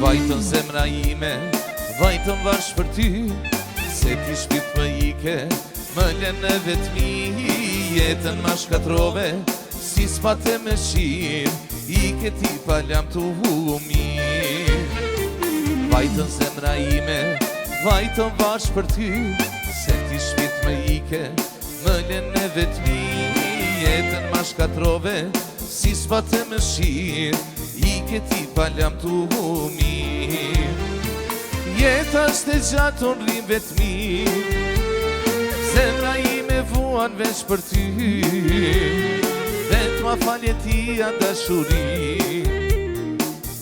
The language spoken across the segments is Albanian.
Vajton zemra ime, vajton vash për ty, se ti shpit më ike, më lene vetmi. Jetën ma shkatrove, si s'pate me shir, ike ti paljam të humir. Vajton zemra ime, vajton vash për ty, se ti shpit më ike, më lene vetmi. Jetën ma shkatrove, si s'pate me shir, ike ti paljam të humir. Jeta është e gjatë unë rrim vetmi, zemra ime vuan veç për ty, vetë ma falje ti a dashuri,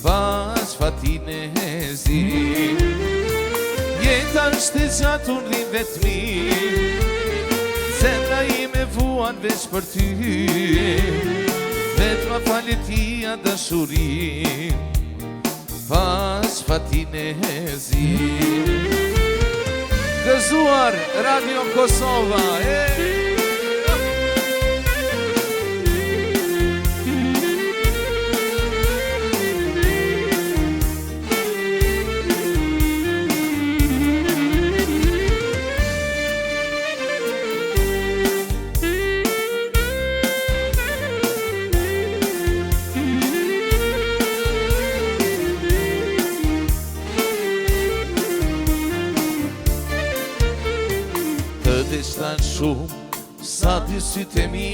pas fatin e zi. Jeta është e gjatë unë rrim vetmi, zemra ime vuan veç për ty, vetë ma falje ti a dashuri, pas fatin e zi. Gëzuar Radio Kosova, Deshtan shumë, sa dy sytë e mi,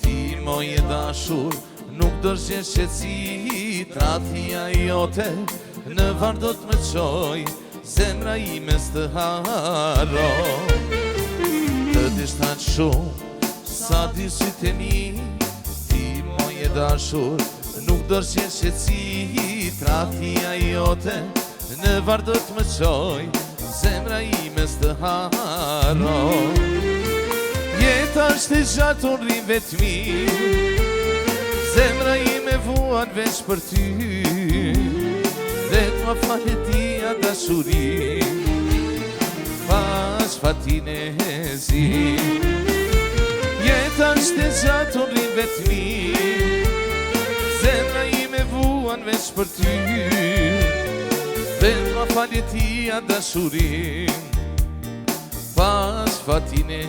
ti moj e dashur, nuk do shgjesh qetësi. Tradhia jote në varr do t'më qoj, zemra ime s'të haro. Të deshtan shumë, sa dy sytë e mi, ti moj e dashur, nuk do shgjesh qetësi. Tradhia jote në varr do t'më qoj, zemra ime s'të haro. Jeta është e gjatë unë rrim vetmi, zemra ime vuan veç për ty, vetë ma falje ti a dashuri, pas fatin e zi. Jeta është e gjatë unë rrim vetmi, zemra ime vuan veç për ty, vetë ma falje ti a dashuri, pas fatin e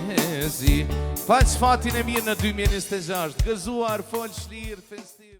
zi. Pas fatin e mirë në 2026, gëzuar, fol, shlirë, festiv.